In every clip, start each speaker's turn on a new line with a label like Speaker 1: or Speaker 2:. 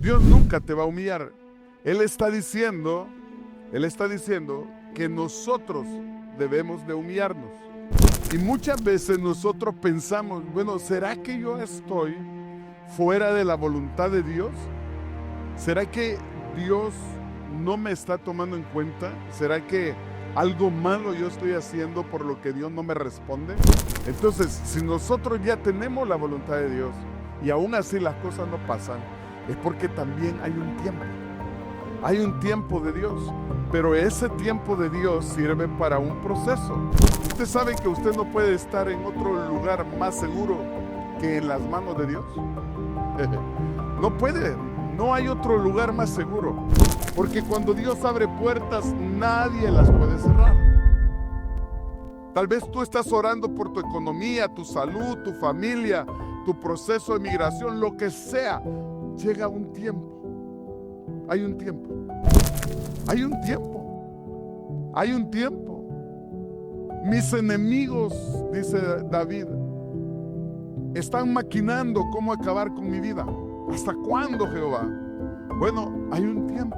Speaker 1: Dios nunca te va a humillar. Él está diciendo que nosotros debemos de humillarnos. Y muchas veces nosotros pensamos, bueno, ¿será que yo estoy fuera de la voluntad de Dios? ¿Será que Dios no me está tomando en cuenta? ¿Será que algo malo yo estoy haciendo por lo que Dios no me responde? Entonces, si nosotros ya tenemos la voluntad de Dios y aún así las cosas no pasan, es porque también hay un tiempo. Hay un tiempo de Dios, pero ese tiempo de Dios sirve para un proceso. ¿Usted sabe que usted no puede estar en otro lugar más seguro que en las manos de Dios? No puede, no hay otro lugar más seguro, porque cuando Dios abre puertas, nadie las puede cerrar. Tal vez tú estás orando por tu economía, tu salud, tu familia, tu proceso de migración, lo que sea. Llega un tiempo. Hay un tiempo. Hay un tiempo. Hay un tiempo. Mis enemigos, dice David, están maquinando cómo acabar con mi vida. ¿Hasta cuándo, Jehová? Bueno, hay un tiempo.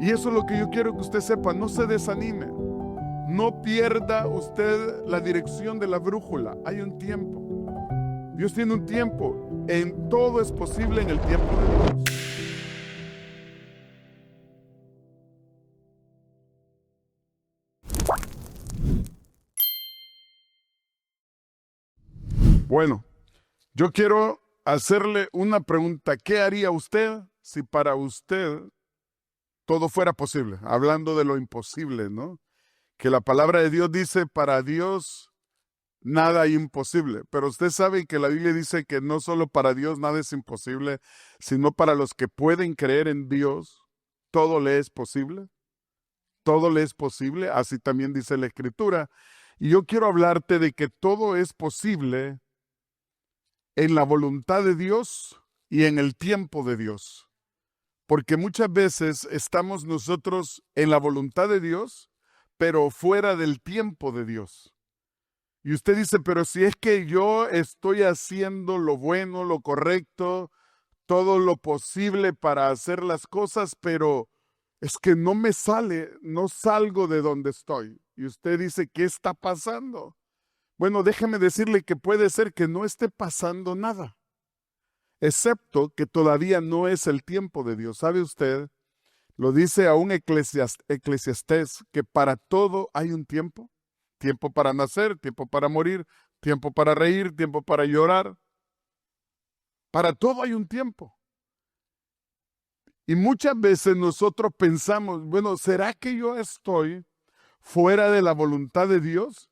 Speaker 1: Y eso es lo que yo quiero que usted sepa. No se desanime. No pierda usted la dirección de la brújula. Hay un tiempo. Dios tiene un tiempo. En todo es posible en el tiempo de Dios. Bueno, yo quiero hacerle una pregunta. ¿Qué haría usted si para usted todo fuera posible? Hablando de lo imposible, ¿no? Que la palabra de Dios dice, para Dios nada es imposible. Pero usted sabe que la Biblia dice que no solo para Dios nada es imposible, sino para los que pueden creer en Dios, todo le es posible. Todo le es posible, así también dice la Escritura. Y yo quiero hablarte de que todo es posible en la voluntad de Dios y en el tiempo de Dios. Porque muchas veces estamos nosotros en la voluntad de Dios, pero fuera del tiempo de Dios. Y usted dice, pero si es que yo estoy haciendo lo bueno, lo correcto, todo lo posible para hacer las cosas, pero es que no me sale, no salgo de donde estoy. Y usted dice, ¿qué está pasando? Bueno, déjeme decirle que puede ser que no esté pasando nada, excepto que todavía no es el tiempo de Dios. ¿Sabe usted? Lo dice aún Eclesiastés, que para todo hay un tiempo. Tiempo para nacer, tiempo para morir, tiempo para reír, tiempo para llorar. Para todo hay un tiempo. Y muchas veces nosotros pensamos, bueno, ¿será que yo estoy fuera de la voluntad de Dios?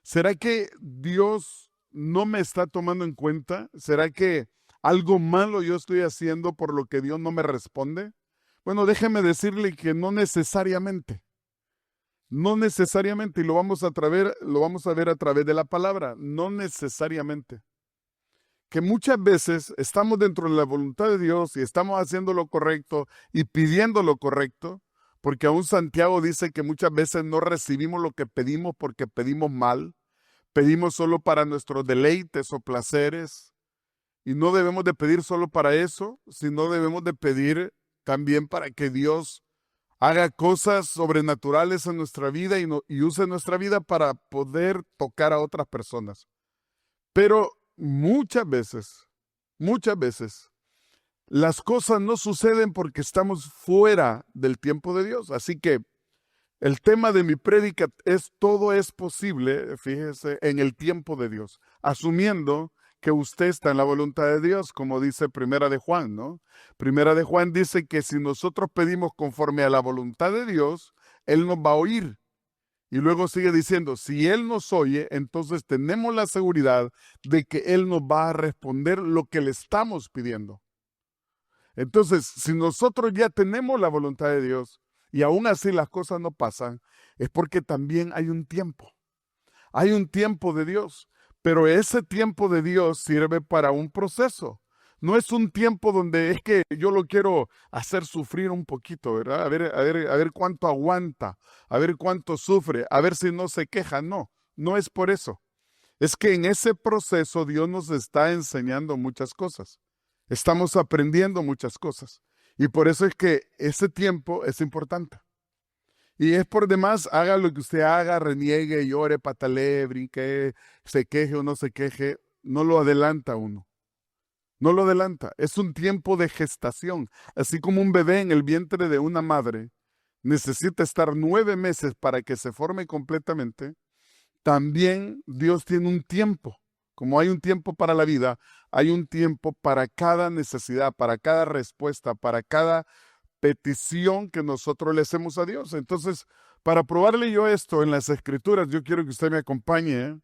Speaker 1: ¿Será que Dios no me está tomando en cuenta? ¿Será que algo malo yo estoy haciendo por lo que Dios no me responde? Bueno, déjeme decirle que no necesariamente. No necesariamente, y lo vamos a ver a través de la palabra, no necesariamente. Que muchas veces estamos dentro de la voluntad de Dios y estamos haciendo lo correcto y pidiendo lo correcto, porque aún Santiago dice que muchas veces no recibimos lo que pedimos porque pedimos mal, pedimos solo para nuestros deleites o placeres, y no debemos de pedir solo para eso, sino debemos de pedir también para que Dios haga cosas sobrenaturales en nuestra vida y use nuestra vida para poder tocar a otras personas. Pero muchas veces, las cosas no suceden porque estamos fuera del tiempo de Dios. Así que el tema de mi prédica es todo es posible, fíjese, en el tiempo de Dios, asumiendo que usted está en la voluntad de Dios, como dice Primera de Juan, ¿no? Primera de Juan dice que si nosotros pedimos conforme a la voluntad de Dios, Él nos va a oír. Y luego sigue diciendo, si Él nos oye, entonces tenemos la seguridad de que Él nos va a responder lo que le estamos pidiendo. Entonces, si nosotros ya tenemos la voluntad de Dios y aún así las cosas no pasan, es porque también hay un tiempo. Hay un tiempo de Dios, pero ese tiempo de Dios sirve para un proceso. No es un tiempo donde es que yo lo quiero hacer sufrir un poquito, ¿verdad? A ver cuánto aguanta, a ver cuánto sufre, a ver si no se queja. No, no es por eso. Es que en ese proceso Dios nos está enseñando muchas cosas. Estamos aprendiendo muchas cosas. Y por eso es que ese tiempo es importante. Y es por demás, haga lo que usted haga, reniegue, llore, patalee, brinque, se queje o no se queje, no lo adelanta uno. No lo adelanta. Es un tiempo de gestación. Así como un bebé en el vientre de una madre necesita estar 9 meses para que se forme completamente, también Dios tiene un tiempo. Como hay un tiempo para la vida, hay un tiempo para cada necesidad, para cada respuesta, para cada petición que nosotros le hacemos a Dios. Entonces, para probarle yo esto en las Escrituras, yo quiero que usted me acompañe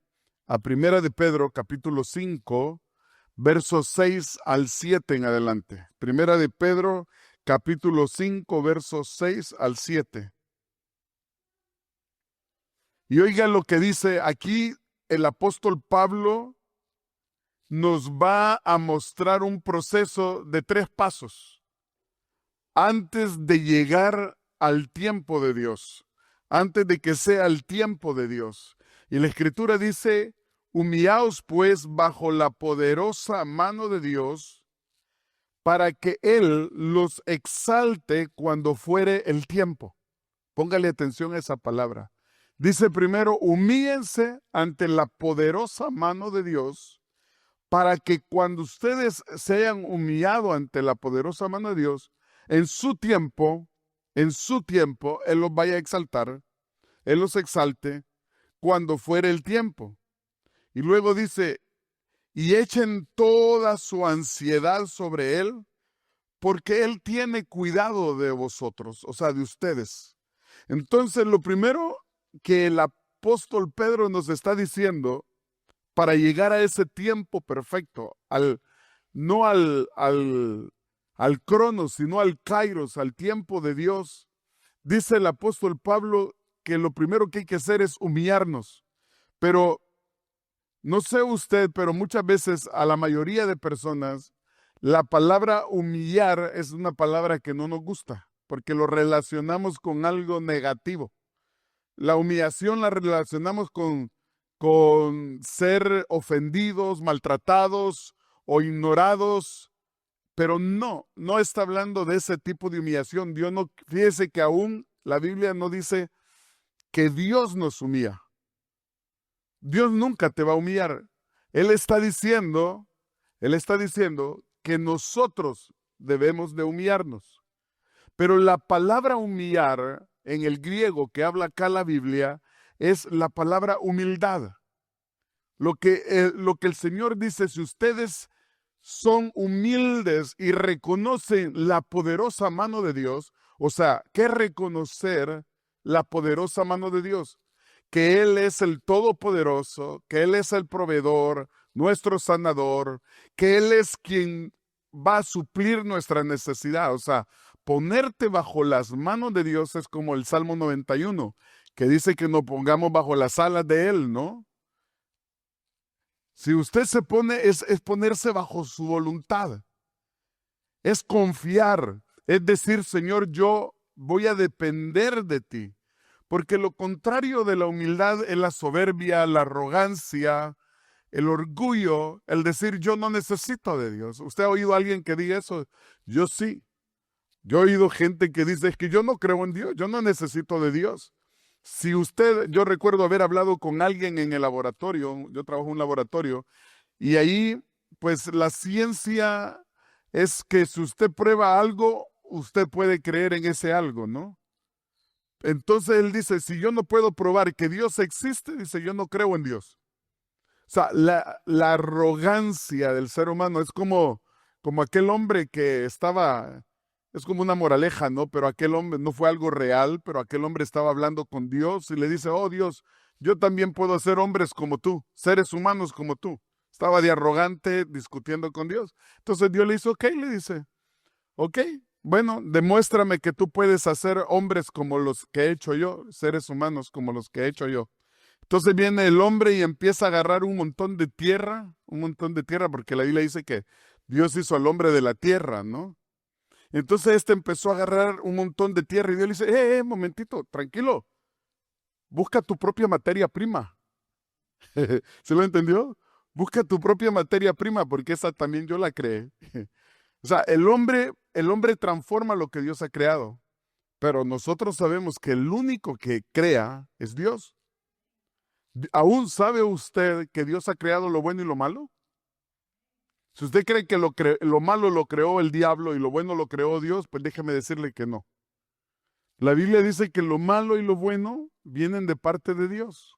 Speaker 1: a Primera de Pedro, capítulo 5, versos 6 al 7 en adelante. Primera de Pedro, capítulo 5, versos 6 al 7. Y oiga lo que dice aquí el apóstol Pablo nos va a mostrar un proceso de 3 pasos antes de llegar al tiempo de Dios, antes de que sea el tiempo de Dios. Y la Escritura dice, humillaos pues bajo la poderosa mano de Dios, para que Él los exalte cuando fuere el tiempo. Póngale atención a esa palabra. Dice primero, humíllense ante la poderosa mano de Dios, para que cuando ustedes se hayan humillado ante la poderosa mano de Dios, en su tiempo, Él los vaya a exaltar, Él los exalte cuando fuere el tiempo. Y luego dice, y echen toda su ansiedad sobre Él, porque Él tiene cuidado de vosotros, o sea, de ustedes. Entonces, lo primero que el apóstol Pedro nos está diciendo para llegar a ese tiempo perfecto, no al cronos, sino al kairos, al tiempo de Dios, dice el apóstol Pablo que lo primero que hay que hacer es humillarnos. Pero no sé usted, pero muchas veces a la mayoría de personas la palabra humillar es una palabra que no nos gusta, porque lo relacionamos con algo negativo. La humillación la relacionamos con ser ofendidos, maltratados o ignorados, pero no está hablando de ese tipo de humillación. Dios no, fíjese que aún la Biblia no dice que Dios nos humilla. Dios nunca te va a humillar. Él está diciendo que nosotros debemos de humillarnos. Pero la palabra humillar en el griego que habla acá la Biblia es la palabra humildad. Lo que el Señor dice, si ustedes son humildes y reconocen la poderosa mano de Dios, o sea, ¿qué es reconocer la poderosa mano de Dios? Que Él es el Todopoderoso, que Él es el proveedor, nuestro sanador, que Él es quien va a suplir nuestra necesidad. O sea, ponerte bajo las manos de Dios es como el Salmo 91, que dice que nos pongamos bajo las alas de Él, ¿no? Si usted se pone, es ponerse bajo su voluntad, es confiar, es decir, Señor, yo voy a depender de ti. Porque lo contrario de la humildad es la soberbia, la arrogancia, el orgullo, el decir yo no necesito de Dios. ¿Usted ha oído a alguien que diga eso? Yo sí. Yo he oído gente que dice es que yo no creo en Dios, yo no necesito de Dios. Si yo recuerdo haber hablado con alguien en el laboratorio, yo trabajo en un laboratorio, y ahí pues la ciencia es que si usted prueba algo, usted puede creer en ese algo, ¿no? Entonces él dice, si yo no puedo probar que Dios existe, dice, yo no creo en Dios. O sea, la arrogancia del ser humano es como aquel hombre que estaba, es como una moraleja, ¿no? Pero aquel hombre no fue algo real, pero aquel hombre estaba hablando con Dios y le dice, oh Dios, yo también puedo ser hombres como tú, seres humanos como tú. Estaba de arrogante discutiendo con Dios. Entonces Dios le dice, ok, le dice, ok, bueno, demuéstrame que tú puedes hacer hombres como los que he hecho yo, seres humanos como los que he hecho yo. Entonces viene el hombre y empieza a agarrar un montón de tierra, porque la Biblia dice que Dios hizo al hombre de la tierra, ¿no? Entonces este empezó a agarrar un montón de tierra y Dios le dice, momentito, tranquilo, busca tu propia materia prima. ¿Se lo entendió? Busca tu propia materia prima, porque esa también yo la creé. O sea, el hombre transforma lo que Dios ha creado, pero nosotros sabemos que el único que crea es Dios. ¿Aún sabe usted que Dios ha creado lo bueno y lo malo? Si usted cree que lo malo lo creó el diablo y lo bueno lo creó Dios, pues déjeme decirle que no. La Biblia dice que lo malo y lo bueno vienen de parte de Dios.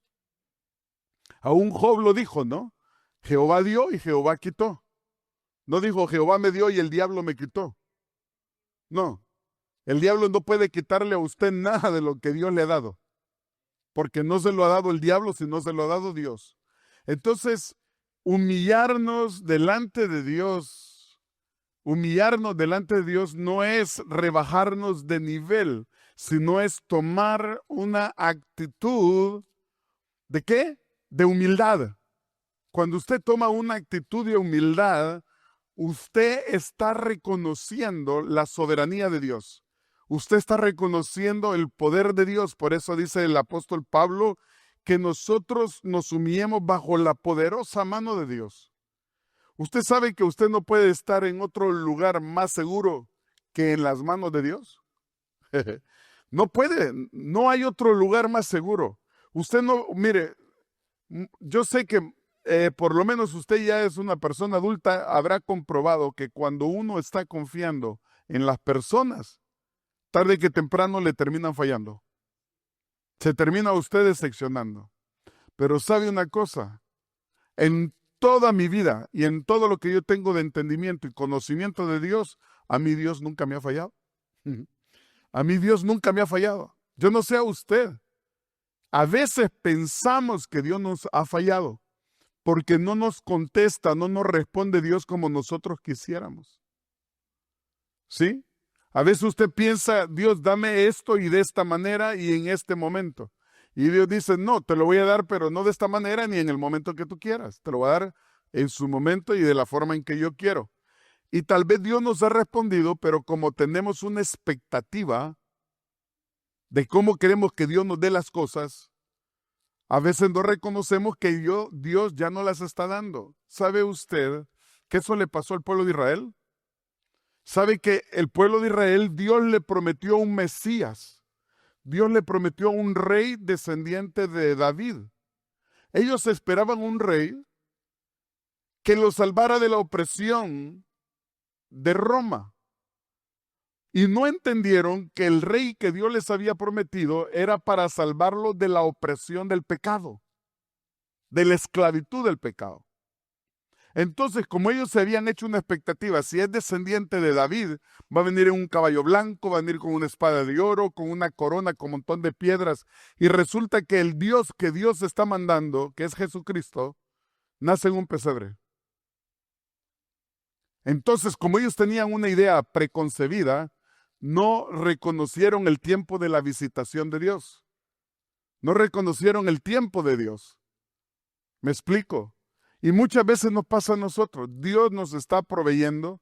Speaker 1: Aún Job lo dijo, ¿no? Jehová dio y Jehová quitó. No dijo Jehová me dio y el diablo me quitó. No, el diablo no puede quitarle a usted nada de lo que Dios le ha dado, porque no se lo ha dado el diablo, sino se lo ha dado Dios. Entonces, humillarnos delante de Dios, no es rebajarnos de nivel, sino es tomar una actitud ¿de qué? De humildad. Cuando usted toma una actitud de humildad, usted está reconociendo la soberanía de Dios. Usted está reconociendo el poder de Dios. Por eso dice el apóstol Pablo que nosotros nos humillemos bajo la poderosa mano de Dios. ¿Usted sabe que usted no puede estar en otro lugar más seguro que en las manos de Dios? No puede, no hay otro lugar más seguro. Usted no, mire, yo sé que por lo menos usted ya es una persona adulta, habrá comprobado que cuando uno está confiando en las personas, tarde que temprano le terminan fallando. Se termina usted decepcionando. Pero sabe una cosa, en toda mi vida y en todo lo que yo tengo de entendimiento y conocimiento de Dios, a mí Dios nunca me ha fallado. A mí Dios nunca me ha fallado. Yo no sé a usted. A veces pensamos que Dios nos ha fallado porque no nos contesta, no nos responde Dios como nosotros quisiéramos. ¿Sí? A veces usted piensa, Dios, dame esto y de esta manera y en este momento. Y Dios dice, no, te lo voy a dar, pero no de esta manera ni en el momento que tú quieras. Te lo voy a dar en su momento y de la forma en que yo quiero. Y tal vez Dios nos ha respondido, pero como tenemos una expectativa de cómo queremos que Dios nos dé las cosas, a veces no reconocemos que Dios ya no las está dando. ¿Sabe usted que eso le pasó al pueblo de Israel? ¿Sabe que el pueblo de Israel, Dios le prometió un Mesías? Dios le prometió un rey descendiente de David. Ellos esperaban un rey que los salvara de la opresión de Roma. Y no entendieron que el rey que Dios les había prometido era para salvarlos de la opresión del pecado, de la esclavitud del pecado. Entonces, como ellos se habían hecho una expectativa, si es descendiente de David, va a venir en un caballo blanco, va a venir con una espada de oro, con una corona, con un montón de piedras, y resulta que el Dios que Dios está mandando, que es Jesucristo, nace en un pesebre. Entonces, como ellos tenían una idea preconcebida, no reconocieron el tiempo de la visitación de Dios. No reconocieron el tiempo de Dios. ¿Me explico? Y muchas veces nos pasa a nosotros. Dios nos está proveyendo,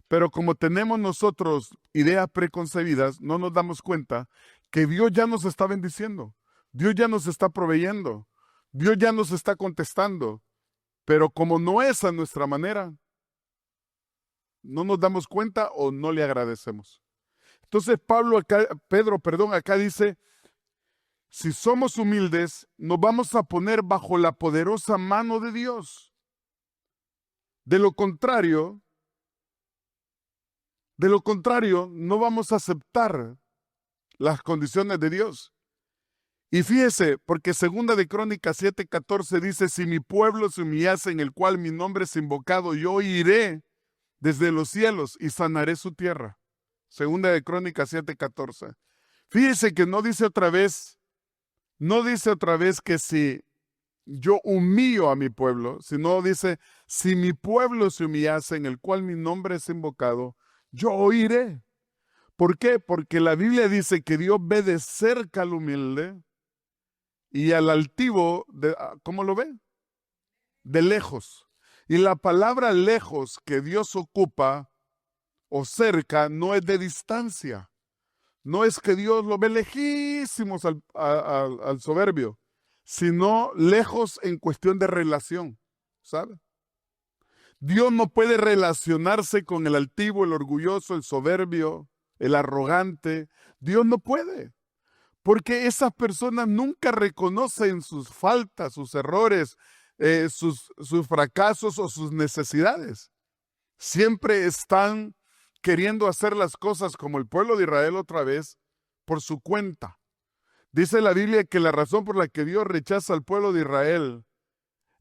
Speaker 1: pero como tenemos nosotros ideas preconcebidas, no nos damos cuenta que Dios ya nos está bendiciendo. Dios ya nos está proveyendo. Dios ya nos está contestando. Pero como no es a nuestra manera, no nos damos cuenta o no le agradecemos. Entonces Pedro, acá dice, si somos humildes, nos vamos a poner bajo la poderosa mano de Dios. De lo contrario, no vamos a aceptar las condiciones de Dios. Y fíjese, porque segunda de Crónicas 7:14 dice, si mi pueblo se humillase en el cual mi nombre es invocado, yo iré desde los cielos y sanaré su tierra. Segunda de Crónicas 7:14. Fíjese que no dice otra vez que si yo humillo a mi pueblo, sino dice, si mi pueblo se humillase en el cual mi nombre es invocado, yo oiré. ¿Por qué? Porque la Biblia dice que Dios ve de cerca al humilde y al altivo, ¿cómo lo ve? De lejos. Y la palabra lejos que Dios ocupa o cerca no es de distancia. No es que Dios lo ve lejísimos al soberbio, sino lejos en cuestión de relación, ¿sabe? Dios no puede relacionarse con el altivo, el orgulloso, el soberbio, el arrogante. Dios no puede, porque esas personas nunca reconocen sus faltas, sus errores, sus fracasos o sus necesidades. Siempre están queriendo hacer las cosas como el pueblo de Israel otra vez, por su cuenta. Dice la Biblia que la razón por la que Dios rechaza al pueblo de Israel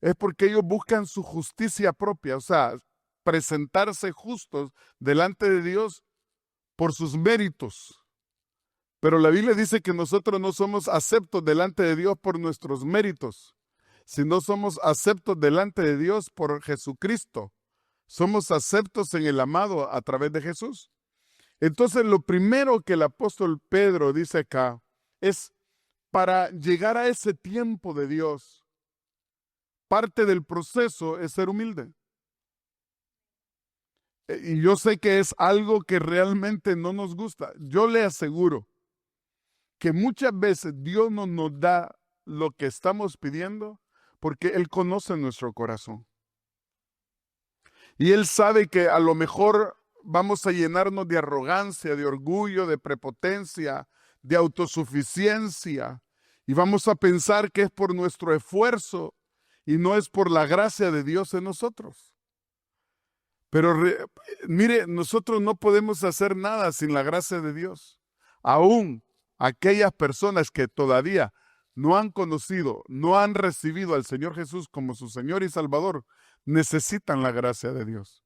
Speaker 1: es porque ellos buscan su justicia propia, o sea, presentarse justos delante de Dios por sus méritos. Pero la Biblia dice que nosotros no somos aceptos delante de Dios por nuestros méritos, sino somos aceptos delante de Dios por Jesucristo. Somos aceptos en el amado a través de Jesús. Entonces, lo primero que el apóstol Pedro dice acá es, para llegar a ese tiempo de Dios, parte del proceso es ser humilde. Y yo sé que es algo que realmente no nos gusta. Yo le aseguro que muchas veces Dios no nos da lo que estamos pidiendo porque Él conoce nuestro corazón. Y Él sabe que a lo mejor vamos a llenarnos de arrogancia, de orgullo, de prepotencia, de autosuficiencia. Y vamos a pensar que es por nuestro esfuerzo y no es por la gracia de Dios en nosotros. Pero mire, nosotros no podemos hacer nada sin la gracia de Dios. Aún aquellas personas que todavía no han conocido, no han recibido al Señor Jesús como su Señor y Salvador, necesitan la gracia de Dios.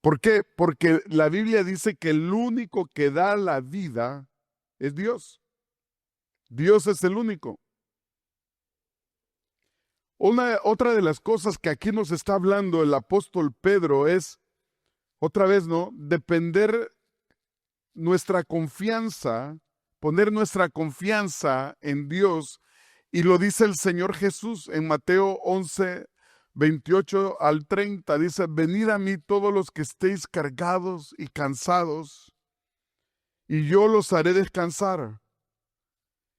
Speaker 1: ¿Por qué? Porque la Biblia dice que el único que da la vida es Dios. Dios es el único. Otra de las cosas que aquí nos está hablando el apóstol Pedro es, otra vez, ¿no? Depender nuestra confianza, poner nuestra confianza en Dios. Y lo dice el Señor Jesús en Mateo 11, 28 al 30. Dice, venid a mí todos los que estéis cargados y cansados, y yo los haré descansar.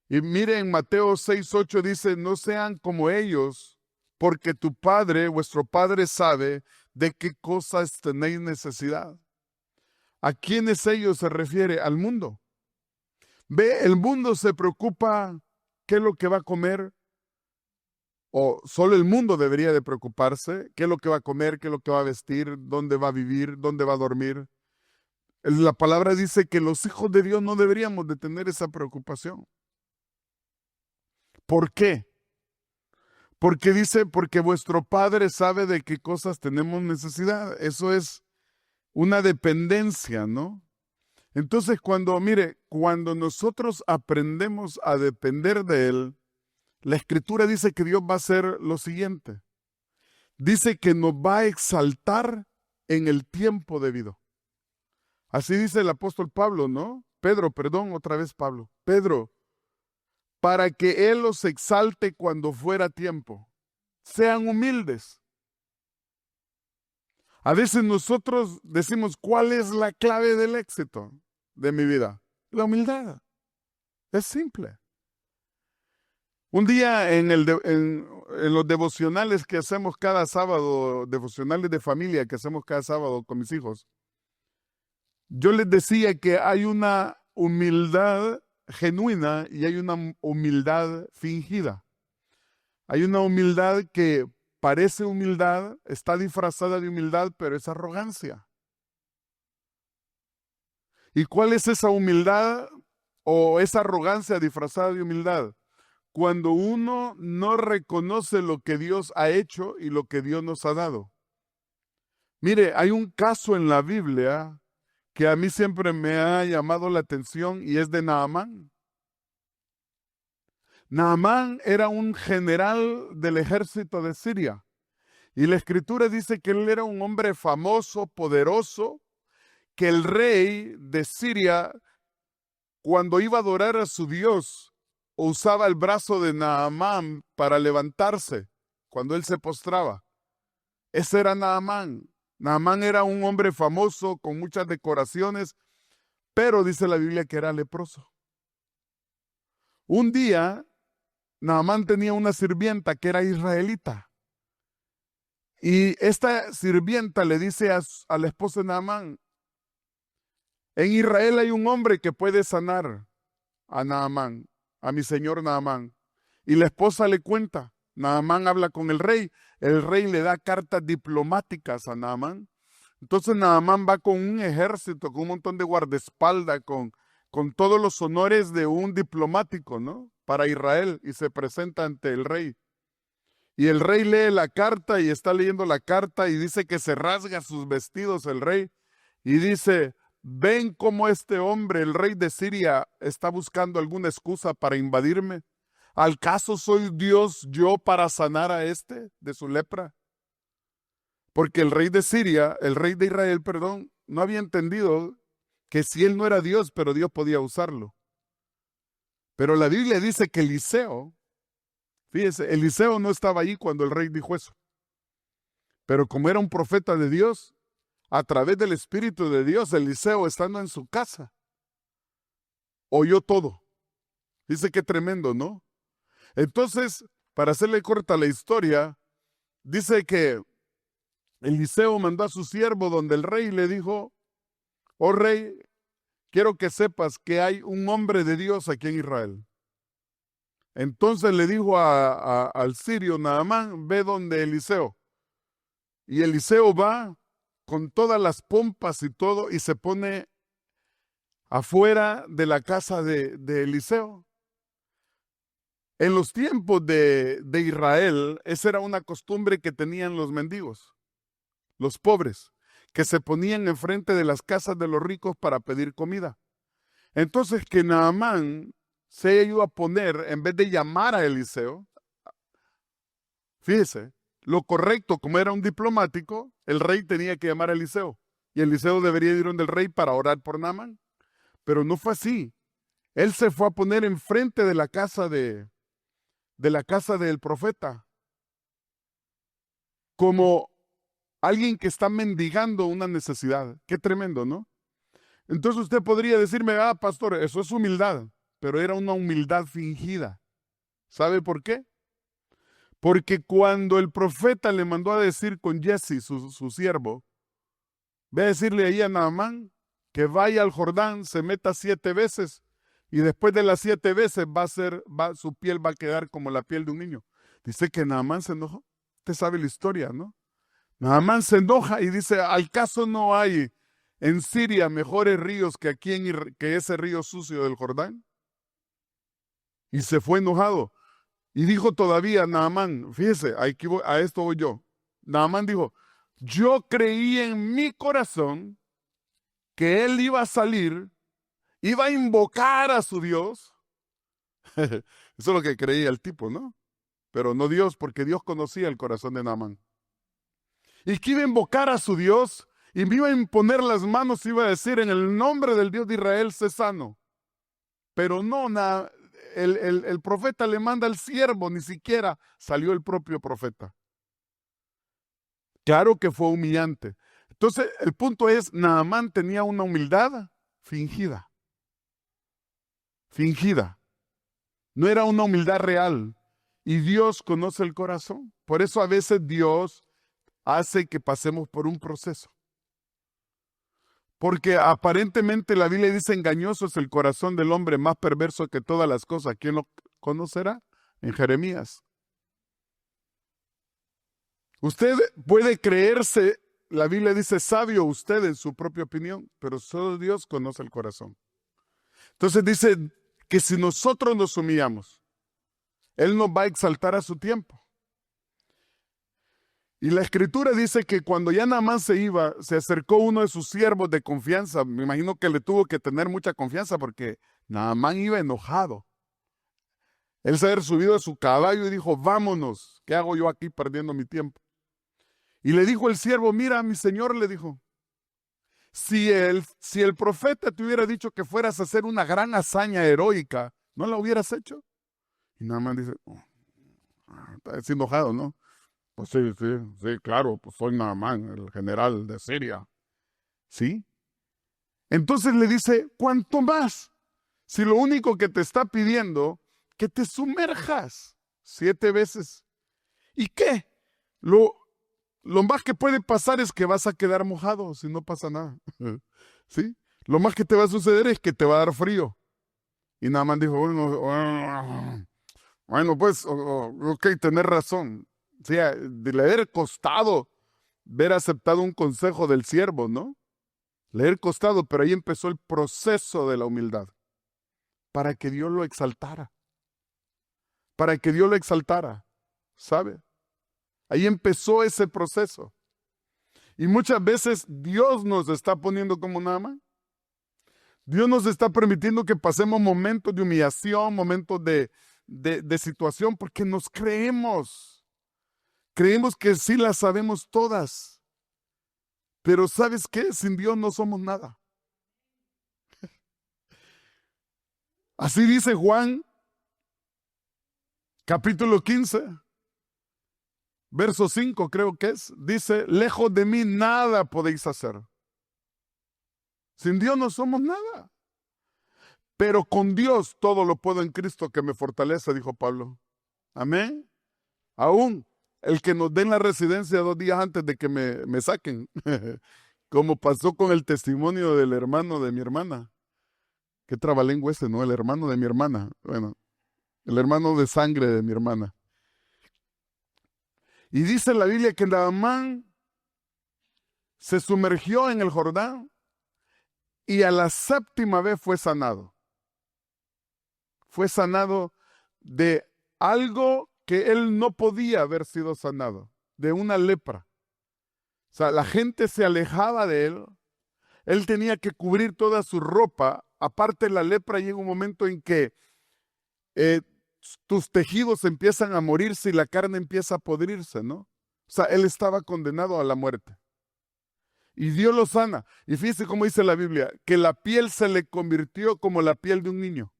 Speaker 1: Y mire, en Mateo 6, 8 dice, no sean como ellos, porque tu Padre, vuestro Padre sabe de qué cosas tenéis necesidad. ¿A quiénes ellos se refiere? Al mundo. Ve, el mundo se preocupa qué es lo que va a comer, o solo el mundo debería de preocuparse, qué es lo que va a comer, qué es lo que va a vestir, dónde va a vivir, dónde va a dormir. La palabra dice que los hijos de Dios no deberíamos de tener esa preocupación. ¿Por qué? Porque dice, porque vuestro Padre sabe de qué cosas tenemos necesidad. Eso es una dependencia, ¿no? Entonces, cuando nosotros aprendemos a depender de Él, la Escritura dice que Dios va a hacer lo siguiente. Dice que nos va a exaltar en el tiempo debido. Así dice el apóstol Pablo, ¿no? Pedro, perdón, otra vez Pablo. Pedro, para que Él los exalte cuando fuera tiempo. Sean humildes. A veces nosotros decimos, ¿cuál es la clave del éxito de mi vida? La humildad. Es simple. Un día en los devocionales que hacemos cada sábado, devocionales de familia que hacemos cada sábado con mis hijos, yo les decía que hay una humildad genuina y hay una humildad fingida. Hay una humildad que parece humildad, está disfrazada de humildad, pero es arrogancia. ¿Y cuál es esa humildad o esa arrogancia disfrazada de humildad? Cuando uno no reconoce lo que Dios ha hecho y lo que Dios nos ha dado. Mire, hay un caso en la Biblia que a mí siempre me ha llamado la atención y es de Naamán. Naamán era un general del ejército de Siria y la Escritura dice que él era un hombre famoso, poderoso, que el rey de Siria, cuando iba a adorar a su Dios, usaba el brazo de Naamán para levantarse cuando él se postraba. Ese era Naamán. Naamán era un hombre famoso con muchas decoraciones, pero dice la Biblia que era leproso. Un día, Naamán tenía una sirvienta que era israelita Y esta sirvienta le dice a la esposa de Naamán, en Israel hay un hombre que puede sanar a Naamán, a mi señor Naamán. Y la esposa le cuenta, Naamán habla con el rey le da cartas diplomáticas a Naamán. Entonces Naamán va con un ejército, con un montón de guardaespaldas, con todos los honores de un diplomático, ¿no? Para Israel, y se presenta ante el rey. Y el rey lee la carta y está leyendo la carta y dice que se rasga sus vestidos el rey y dice, ¿ven cómo este hombre, el rey de Siria, está buscando alguna excusa para invadirme? ¿Al caso soy Dios yo para sanar a este de su lepra? Porque el rey de Siria, el rey de Israel, perdón, no había entendido que si él no era Dios, pero Dios podía usarlo. Pero la Biblia dice que Eliseo, fíjese, Eliseo no estaba ahí cuando el rey dijo eso. Pero como era un profeta de Dios, a través del Espíritu de Dios, Eliseo, estando en su casa, oyó todo. Dice que tremendo, ¿no? Entonces, para hacerle corta la historia, dice que Eliseo mandó a su siervo donde el rey le dijo, oh rey, quiero que sepas que hay un hombre de Dios aquí en Israel. Entonces le dijo al sirio Naamán, ve donde Eliseo. Y Eliseo va con todas las pompas y todo y se pone afuera de la casa de Eliseo. En los tiempos de Israel, esa era una costumbre que tenían los mendigos, los pobres, que se ponían enfrente de las casas de los ricos para pedir comida. Entonces que Naamán se haya ido a poner, en vez de llamar a Eliseo, fíjese, lo correcto, como era un diplomático, el rey tenía que llamar a Eliseo. Y Eliseo debería ir donde el rey para orar por Naamán. Pero no fue así. Él se fue a poner enfrente de la casa del profeta, como alguien que está mendigando una necesidad. Qué tremendo, ¿no? Entonces usted podría decirme, pastor, eso es humildad, pero era una humildad fingida. ¿Sabe por qué? Porque cuando el profeta le mandó a decir con Jesse, su siervo, ve a decirle ahí a Naamán que vaya al Jordán, se meta 7 veces y después de las 7 veces su piel va a quedar como la piel de un niño. Dice que Naamán se enojó. Usted sabe la historia, ¿no? Naamán se enoja y dice, ¿al caso no hay en Siria mejores ríos que aquí que ese río sucio del Jordán? Y se fue enojado. Y dijo todavía Naamán, fíjese, a esto voy yo. Naamán dijo, yo creí en mi corazón que él iba a salir, iba a invocar a su Dios. Eso es lo que creía el tipo, ¿no? Pero no Dios, porque Dios conocía el corazón de Naamán. Y que iba a invocar a su Dios y me iba a imponer las manos, iba a decir, en el nombre del Dios de Israel, sé sano. Pero no, el profeta le manda al siervo, ni siquiera salió el propio profeta. Claro que fue humillante. Entonces, el punto es, Naamán tenía una humildad fingida. Fingida. No era una humildad real. Y Dios conoce el corazón. Por eso a veces Dios hace que pasemos por un proceso. Porque aparentemente la Biblia dice, engañoso es el corazón del hombre, más perverso que todas las cosas. ¿Quién lo conocerá? En Jeremías. Usted puede creerse, la Biblia dice, sabio usted en su propia opinión, pero solo Dios conoce el corazón. Entonces dice que si nosotros nos humillamos, Él nos va a exaltar a su tiempo. Y la Escritura dice que cuando ya Naamán se iba, se acercó uno de sus siervos de confianza. Me imagino que le tuvo que tener mucha confianza porque Naamán iba enojado. Él se había subido a su caballo y dijo, vámonos, ¿qué hago yo aquí perdiendo mi tiempo? Y le dijo el siervo, mira, mi señor, le dijo, si el profeta te hubiera dicho que fueras a hacer una gran hazaña heroica, ¿no la hubieras hecho? Y Naamán dice, está enojado, ¿no? Pues sí, claro, pues soy Naamán, el general de Siria. ¿Sí? Entonces le dice, ¿cuánto más? Si lo único que te está pidiendo, que te sumerjas 7 veces. ¿Y qué? lo más que puede pasar es que vas a quedar mojado si no pasa nada. ¿Sí? Lo más que te va a suceder es que te va a dar frío. Y Naamán dijo, bueno, pues, ok, tenés razón. O sea, de le haber costado haber aceptado un consejo del siervo, ¿no? Le haber costado, pero ahí empezó el proceso de la humildad. Para que Dios lo exaltara. Para que Dios lo exaltara. ¿Sabe? Ahí empezó ese proceso. Y muchas veces Dios nos está poniendo como Naamán. Dios nos está permitiendo que pasemos momentos de humillación, momentos de situación, porque nos creemos. Creemos que sí las sabemos todas. Pero ¿sabes qué? Sin Dios no somos nada. Así dice Juan, capítulo 15, verso 5 creo que es. Dice, lejos de mí nada podéis hacer. Sin Dios no somos nada. Pero con Dios todo lo puedo en Cristo que me fortalece, dijo Pablo. Amén. Aún el que nos den la residencia 2 días antes de que me saquen. Como pasó con el testimonio del hermano de mi hermana. Qué trabalengua ese, ¿no? El hermano de mi hermana. Bueno, el hermano de sangre de mi hermana. Y dice la Biblia que Naamán se sumergió en el Jordán y a la 7ª vez fue sanado. Fue sanado de algo que él no podía haber sido sanado, de una lepra. O sea, la gente se alejaba de él. Él tenía que cubrir toda su ropa. Aparte, la lepra llega un momento en que tus tejidos empiezan a morirse y la carne empieza a podrirse, ¿no? O sea, él estaba condenado a la muerte. Y Dios lo sana. Y fíjese cómo dice la Biblia, que la piel se le convirtió como la piel de un niño.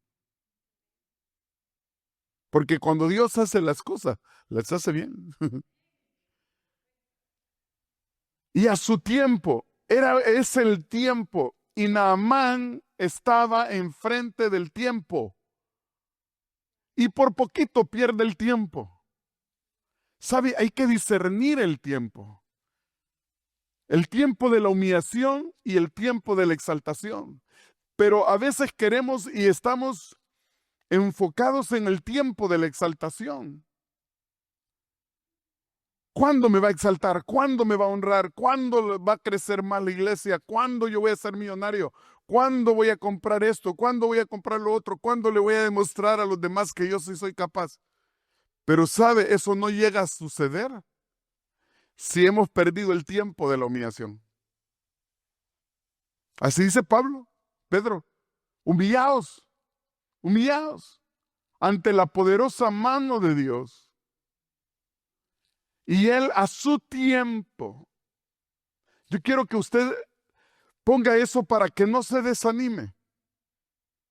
Speaker 1: Porque cuando Dios hace las cosas, las hace bien. Y a su tiempo, es el tiempo. Y Naamán estaba enfrente del tiempo. Y por poquito pierde el tiempo. ¿Sabe? Hay que discernir el tiempo. El tiempo de la humillación y el tiempo de la exaltación. Pero a veces queremos y estamos enfocados en el tiempo de la exaltación. ¿Cuándo me va a exaltar? ¿Cuándo me va a honrar? ¿Cuándo va a crecer más la iglesia? ¿Cuándo yo voy a ser millonario? ¿Cuándo voy a comprar esto? ¿Cuándo voy a comprar lo otro? ¿Cuándo le voy a demostrar a los demás que yo sí soy capaz? Pero sabe, eso no llega a suceder si hemos perdido el tiempo de la humillación. Así dice Pedro, humillaos ante la poderosa mano de Dios. Y Él a su tiempo. Yo quiero que usted ponga eso para que no se desanime.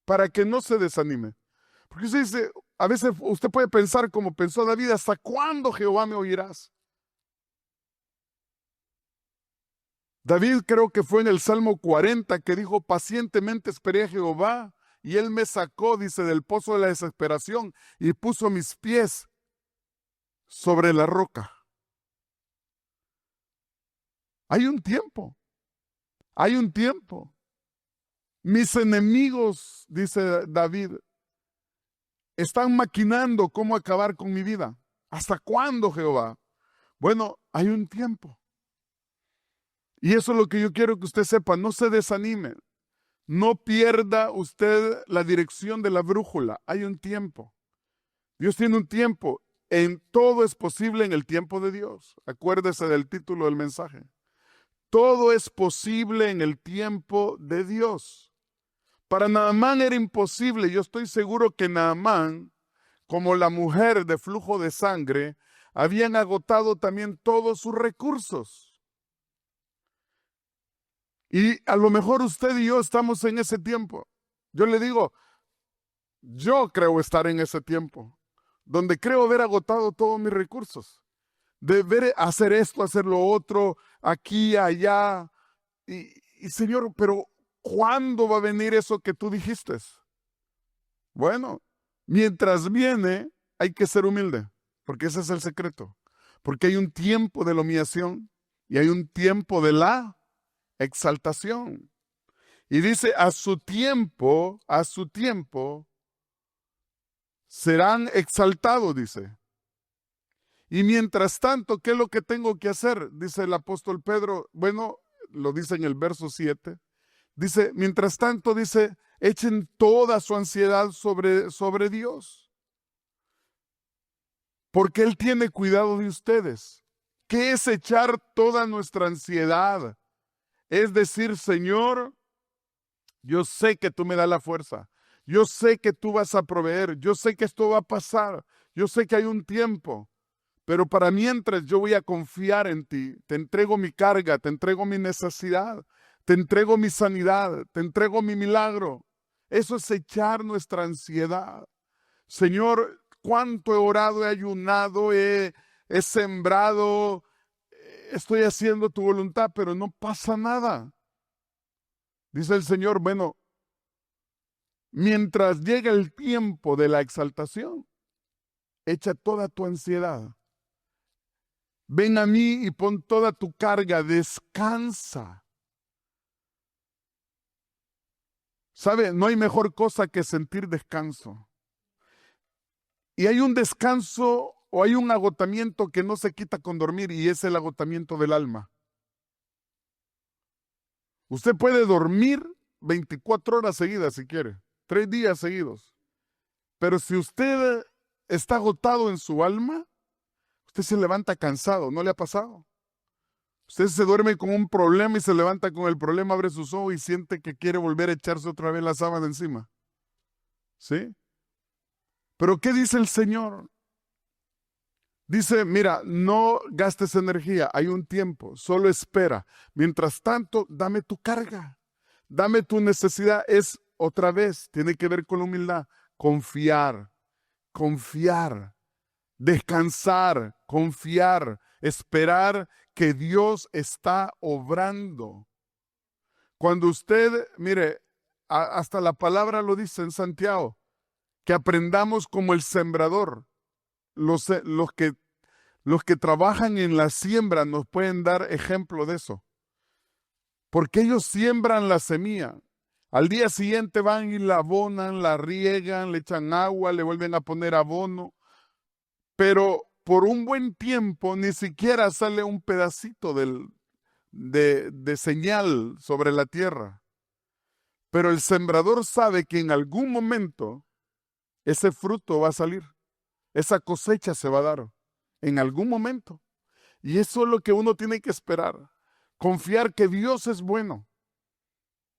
Speaker 1: Para que no se desanime. Porque usted dice, a veces usted puede pensar como pensó David, ¿hasta cuándo Jehová me oirás? David creo que fue en el Salmo 40 que dijo, pacientemente esperé a Jehová y Él me sacó, dice, del pozo de la desesperación y puso mis pies sobre la roca. Hay un tiempo. Hay un tiempo. Mis enemigos, dice David, están maquinando cómo acabar con mi vida. ¿Hasta cuándo, Jehová? Bueno, hay un tiempo. Y eso es lo que yo quiero que usted sepa. No se desanime. No pierda usted la dirección de la brújula. Hay un tiempo. Dios tiene un tiempo. En todo es posible en el tiempo de Dios. Acuérdese del título del mensaje. Todo es posible en el tiempo de Dios. Para Naamán era imposible. Yo estoy seguro que Naamán, como la mujer de flujo de sangre, habían agotado también todos sus recursos. Y a lo mejor usted y yo estamos en ese tiempo. Yo le digo, yo creo estar en ese tiempo, donde creo haber agotado todos mis recursos. De ver hacer esto, hacer lo otro, aquí, allá. Y Señor, pero ¿cuándo va a venir eso que tú dijiste? Bueno, mientras viene, hay que ser humilde, porque ese es el secreto. Porque hay un tiempo de la humillación y hay un tiempo de la exaltación. Y dice, a su tiempo serán exaltados, dice. Y mientras tanto, ¿qué es lo que tengo que hacer? Dice el apóstol Pedro, bueno, lo dice en el verso 7. Dice, mientras tanto, dice, echen toda su ansiedad sobre Dios. Porque Él tiene cuidado de ustedes. ¿Qué es echar toda nuestra ansiedad? Es decir, Señor, yo sé que tú me das la fuerza. Yo sé que tú vas a proveer. Yo sé que esto va a pasar. Yo sé que hay un tiempo. Pero para mientras yo voy a confiar en ti. Te entrego mi carga, te entrego mi necesidad, te entrego mi sanidad, te entrego mi milagro. Eso es echar nuestra ansiedad. Señor, cuánto he orado, he ayunado, he sembrado, estoy haciendo tu voluntad, pero no pasa nada. Dice el Señor, bueno, mientras llega el tiempo de la exaltación, echa toda tu ansiedad. Ven a mí y pon toda tu carga, descansa. ¿Sabe? No hay mejor cosa que sentir descanso. Y hay un descanso o hay un agotamiento que no se quita con dormir y es el agotamiento del alma. Usted puede dormir 24 horas seguidas si quiere, 3 días seguidos. Pero si usted está agotado en su alma, usted se levanta cansado, ¿no le ha pasado? Usted se duerme con un problema y se levanta con el problema, abre sus ojos y siente que quiere volver a echarse otra vez la sábana encima. ¿Sí? Pero ¿qué dice el Señor? Dice, mira, no gastes energía, hay un tiempo, solo espera. Mientras tanto, dame tu carga, dame tu necesidad. Es otra vez, tiene que ver con la humildad, confiar, descansar, confiar, esperar que Dios está obrando. Cuando usted, mire, hasta la palabra lo dice en Santiago, que aprendamos como el sembrador. Los que trabajan en la siembra nos pueden dar ejemplo de eso. Porque ellos siembran la semilla. Al día siguiente van y la abonan, la riegan, le echan agua, le vuelven a poner abono. Pero por un buen tiempo ni siquiera sale un pedacito de señal sobre la tierra. Pero el sembrador sabe que en algún momento ese fruto va a salir. Esa cosecha se va a dar en algún momento. Y eso es lo que uno tiene que esperar. Confiar que Dios es bueno.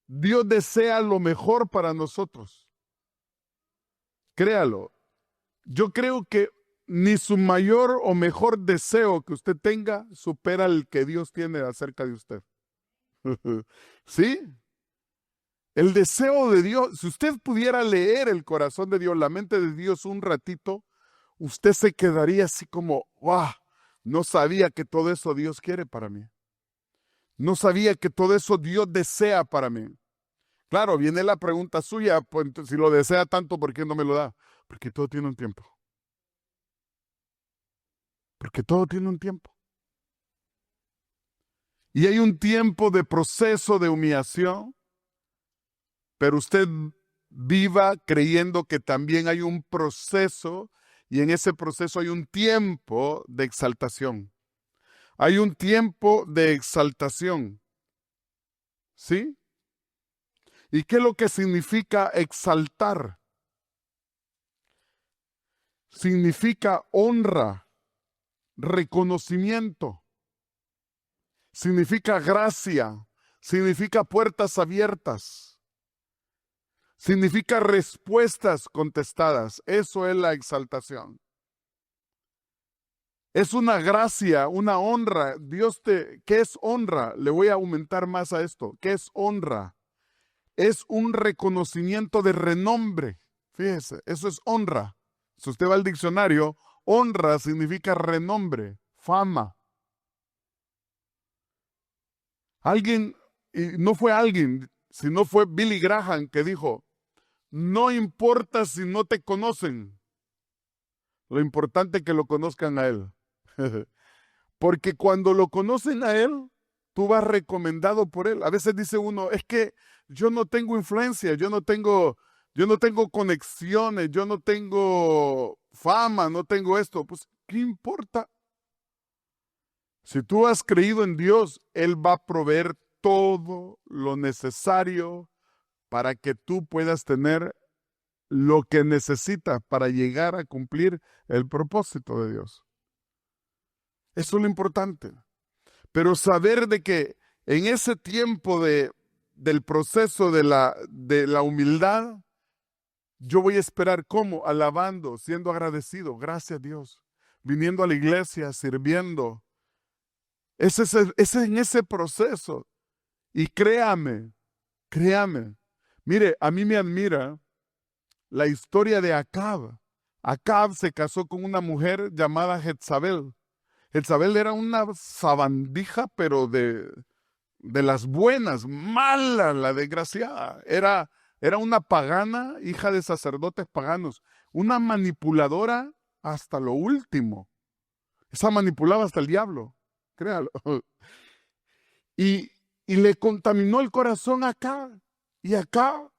Speaker 1: Dios desea lo mejor para nosotros. Créalo. Yo creo que ni su mayor o mejor deseo que usted tenga supera el que Dios tiene acerca de usted. ¿Sí? El deseo de Dios, si usted pudiera leer el corazón de Dios, la mente de Dios un ratito, usted se quedaría así como, ¡wow! No sabía que todo eso Dios quiere para mí. No sabía que todo eso Dios desea para mí. Claro, viene la pregunta suya, pues, si lo desea tanto, ¿por qué no me lo da? Porque todo tiene un tiempo. Porque todo tiene un tiempo. Y hay un tiempo de proceso de humillación, pero usted viva creyendo que también hay un proceso y en ese proceso hay un tiempo de exaltación. Hay un tiempo de exaltación. ¿Sí? ¿Y qué es lo que significa exaltar? Significa honra, reconocimiento, significa gracia, significa puertas abiertas, significa respuestas contestadas. Eso es la exaltación. Es una gracia, una honra. ¿Qué es honra? Le voy a aumentar más a esto. ¿Qué es honra? Es un reconocimiento de renombre. Fíjese, eso es honra. Si usted va al diccionario, honra significa renombre, fama. Alguien, y no fue alguien, sino fue Billy Graham que dijo, no importa si no te conocen, lo importante es que lo conozcan a él. Porque cuando lo conocen a Él, tú vas recomendado por Él. A veces dice uno, es que yo no tengo influencia, yo no tengo conexiones, yo no tengo fama, no tengo esto. Pues, ¿qué importa? Si tú has creído en Dios, Él va a proveer todo lo necesario para que tú puedas tener lo que necesitas para llegar a cumplir el propósito de Dios. Eso es lo importante. Pero saber de que en ese tiempo del proceso de la humildad, yo voy a esperar ¿cómo? Alabando, siendo agradecido, gracias a Dios, viniendo a la iglesia, sirviendo. Ese es en ese proceso. Y créame, mire, a mí me admira la historia de Acab. Acab se casó con una mujer llamada Jezabel. Jezabel era una sabandija, pero de las buenas, mala, la desgraciada. Era una pagana, hija de sacerdotes paganos, una manipuladora hasta lo último. Esa manipulaba hasta el diablo, créalo. Y le contaminó el corazón a Acab. Y Acab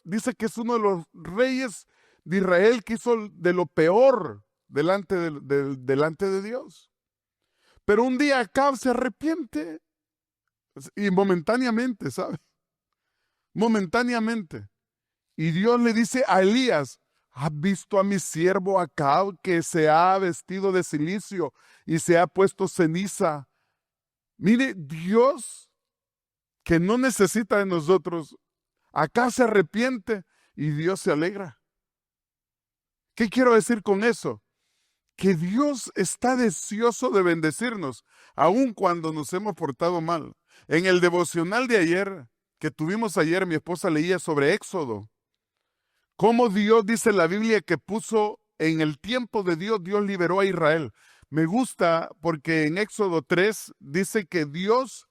Speaker 1: dice que es uno de los reyes de Israel que hizo de lo peor delante de Dios. Pero un día Acab se arrepiente y momentáneamente, ¿sabe? Momentáneamente. Y Dios le dice a Elías, ¿has visto a mi siervo Acab que se ha vestido de cilicio y se ha puesto ceniza? Mire, Dios que no necesita de nosotros, acá se arrepiente y Dios se alegra. ¿Qué quiero decir con eso? Que Dios está deseoso de bendecirnos, aun cuando nos hemos portado mal. En el devocional de ayer, que tuvimos ayer, mi esposa leía sobre Éxodo. Cómo Dios, dice la Biblia, que puso en el tiempo de Dios, Dios liberó a Israel. Me gusta porque en Éxodo 3 dice que Dios,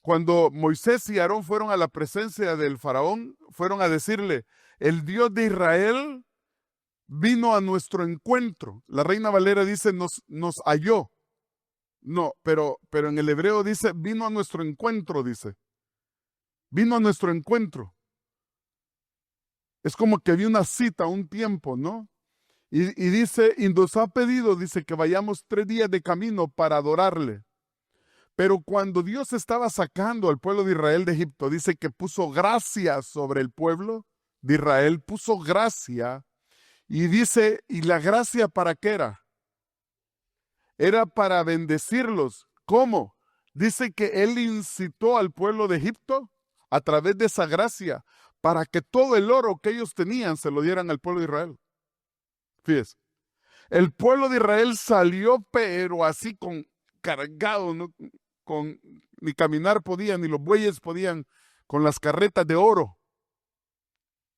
Speaker 1: cuando Moisés y Aarón fueron a la presencia del faraón, fueron a decirle, el Dios de Israel vino a nuestro encuentro. La Reina Valera dice, nos halló. No, pero en el hebreo dice, vino a nuestro encuentro, dice. Vino a nuestro encuentro. Es como que había una cita, un tiempo, ¿no? Y dice, y nos ha pedido, dice, que vayamos 3 días de camino para adorarle. Pero cuando Dios estaba sacando al pueblo de Israel de Egipto, dice que puso gracia sobre el pueblo de Israel, puso gracia. Y dice, ¿y la gracia para qué era? Era para bendecirlos. ¿Cómo? Dice que Él incitó al pueblo de Egipto a través de esa gracia para que todo el oro que ellos tenían se lo dieran al pueblo de Israel. Fíjese, el pueblo de Israel salió, pero así cargado, ¿no? Ni caminar podían, ni los bueyes podían, con las carretas de oro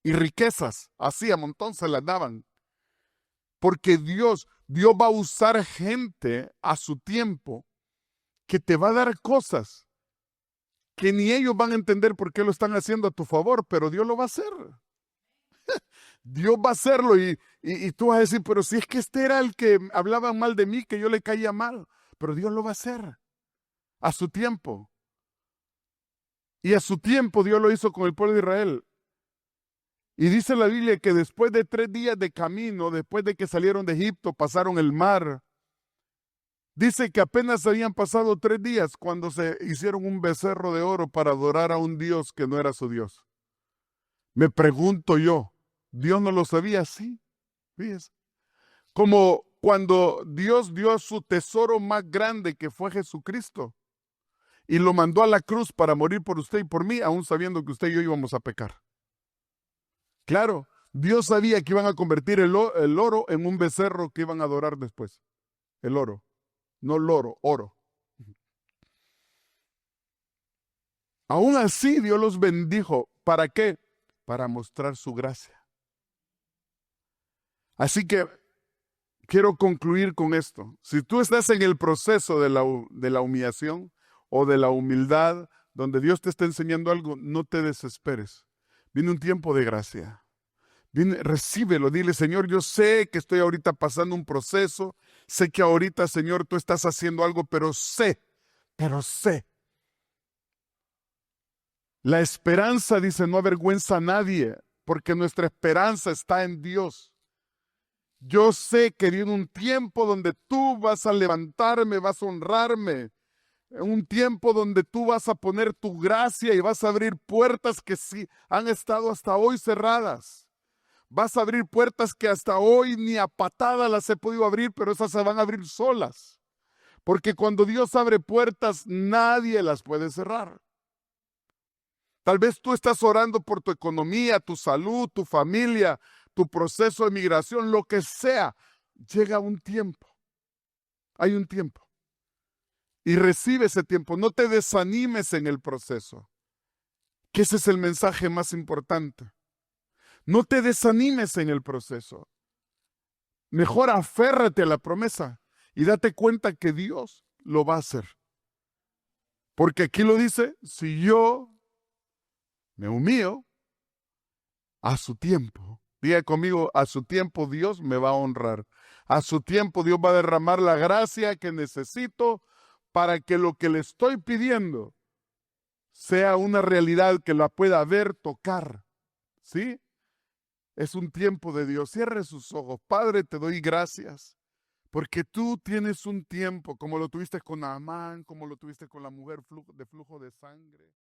Speaker 1: y riquezas, así a montón se las daban. Porque Dios va a usar gente a su tiempo que te va a dar cosas que ni ellos van a entender por qué lo están haciendo a tu favor, pero Dios lo va a hacer. Dios va a hacerlo y tú vas a decir, pero si es que este era el que hablaba mal de mí, que yo le caía mal, pero Dios lo va a hacer a su tiempo. Y a su tiempo Dios lo hizo con el pueblo de Israel. Y dice la Biblia que después de 3 días de camino, después de que salieron de Egipto, pasaron el mar. Dice que apenas habían pasado 3 días cuando se hicieron un becerro de oro para adorar a un Dios que no era su Dios. Me pregunto yo, ¿Dios no lo sabía? Sí, fíjese. Como cuando Dios dio su tesoro más grande, que fue Jesucristo, y lo mandó a la cruz para morir por usted y por mí, aún sabiendo que usted y yo íbamos a pecar. Claro, Dios sabía que iban a convertir el oro en un becerro que iban a adorar después. El oro, no loro, oro. Aún así Dios los bendijo. ¿Para qué? Para mostrar su gracia. Así que quiero concluir con esto. Si tú estás en el proceso de la humillación o de la humildad, donde Dios te está enseñando algo, no te desesperes. Viene un tiempo de gracia. Recíbelo, dile, Señor, yo sé que estoy ahorita pasando un proceso, Sé que ahorita, Señor, tú estás haciendo algo, pero sé. La esperanza, dice, no avergüenza a nadie, porque nuestra esperanza está en Dios. Yo sé que viene un tiempo donde tú vas a levantarme, vas a honrarme. Un tiempo donde tú vas a poner tu gracia y vas a abrir puertas que sí han estado hasta hoy cerradas. Vas a abrir puertas que hasta hoy ni a patada las he podido abrir, pero esas se van a abrir solas. Porque cuando Dios abre puertas, nadie las puede cerrar. Tal vez tú estás orando por tu economía, tu salud, tu familia, tu proceso de migración, lo que sea. Llega un tiempo. Hay un tiempo. Y recibe ese tiempo. No te desanimes en el proceso. Que ese es el mensaje más importante. No te desanimes en el proceso. Mejor aférrate a la promesa y date cuenta que Dios lo va a hacer. Porque aquí lo dice, si yo me humillo, a su tiempo, diga conmigo, a su tiempo Dios me va a honrar. A su tiempo Dios va a derramar la gracia que necesito para que lo que le estoy pidiendo sea una realidad que la pueda ver, tocar. ¿Sí? Es un tiempo de Dios. Cierre sus ojos. Padre, te doy gracias. Porque tú tienes un tiempo, como lo tuviste con Naamán, como lo tuviste con la mujer de flujo de sangre.